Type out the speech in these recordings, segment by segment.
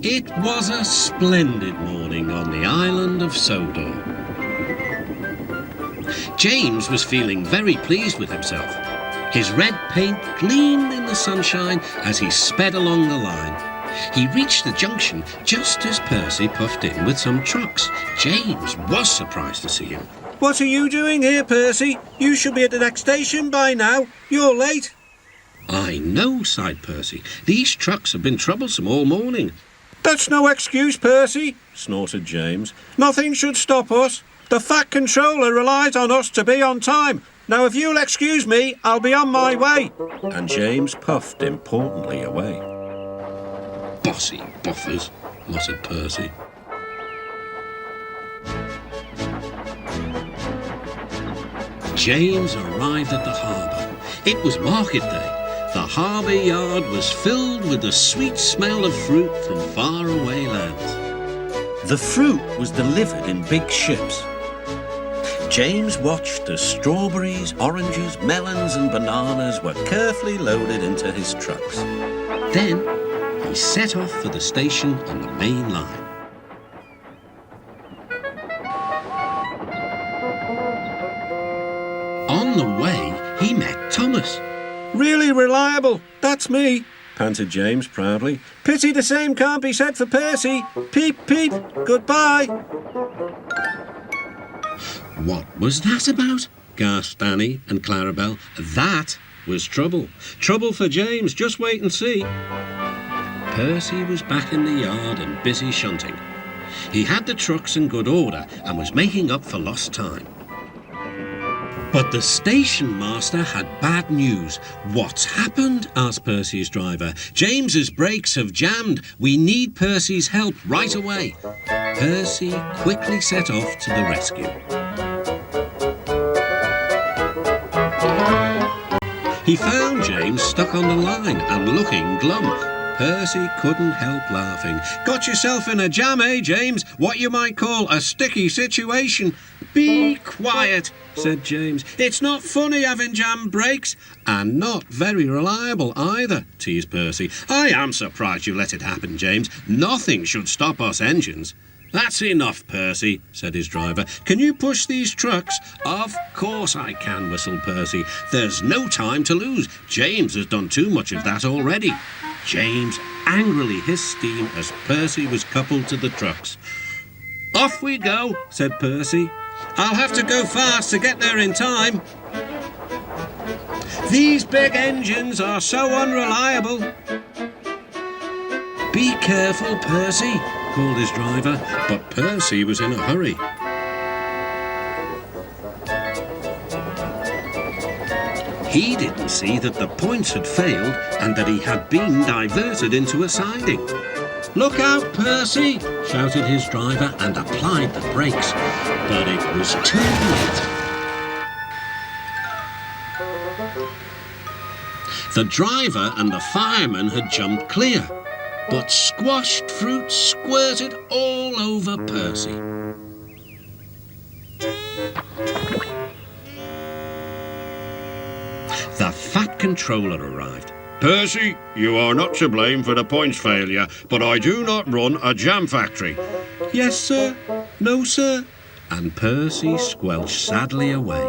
It was a splendid morning on the island of Sodor. James was feeling very pleased with himself. His red paint gleamed in the sunshine as he sped along the line. He reached the junction just as Percy puffed in with some trucks. James was surprised to see him. What are you doing here, Percy? You should be at the next station by now. You're late. I know, sighed Percy. These trucks have been troublesome all morning. That's no excuse, Percy, snorted James. Nothing should stop us. The Fat Controller relies on us to be on time. Now, if you'll excuse me, I'll be on my way. And James puffed importantly away. Bossy buffers, muttered Percy. James arrived at the harbour. It was market day. The harbour yard was filled with the sweet smell of fruit from faraway lands. The fruit was delivered in big ships. James watched as strawberries, oranges, melons and bananas were carefully loaded into his trucks. Then he set off for the station on the main line. On the way, he met Thomas. Really reliable. That's me, panted James proudly. Pity the same can't be said for Percy. Peep, peep. Goodbye. What was that about? Gasped Annie and Clarabel. That was trouble. Trouble for James. Just wait and see. Percy was back in the yard and busy shunting. He had the trucks in good order and was making up for lost time. But the station master had bad news. What's happened? Asked Percy's driver. James's brakes have jammed. We need Percy's help right away. Percy quickly set off to the rescue. He found James stuck on the line and looking glum. Percy couldn't help laughing. Got yourself in a jam, eh, James? What you might call a sticky situation. Be quiet, said James. It's not funny having jammed brakes. And not very reliable either, teased Percy. I am surprised you let it happen, James. Nothing should stop us engines. That's enough, Percy, said his driver. Can you push these trucks? Of course I can, whistled Percy. There's no time to lose. James has done too much of that already. James angrily hissed steam as Percy was coupled to the trucks. Off we go, said Percy. I'll have to go fast to get there in time. These big engines are so unreliable. Be careful, Percy, called his driver, but Percy was in a hurry. He didn't see that the points had failed and that he had been diverted into a siding. Look out, Percy, shouted his driver and applied the brakes. But it was too late. The driver and the fireman had jumped clear, but squashed fruit squirted all over Percy. The Fat Controller arrived. Percy, you are not to blame for the points failure, but I do not run a jam factory. Yes, sir. No, sir. And Percy squelched sadly away.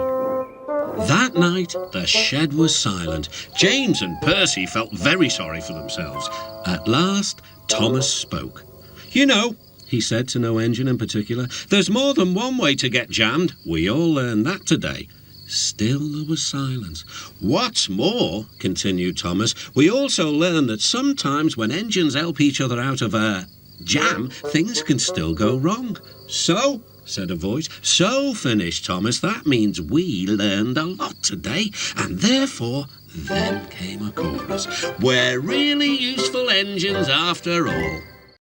That night, the shed was silent. James and Percy felt very sorry for themselves. At last, Thomas spoke. You know, he said to no engine in particular, there's more than one way to get jammed. We all learned that today. Still there was silence. What's more, continued Thomas, we also learned that sometimes when engines help each other out of a jam, things can still go wrong. So, said a voice. So, finished Thomas, that means we learned a lot today, and therefore, then came a chorus. We're really useful engines after all.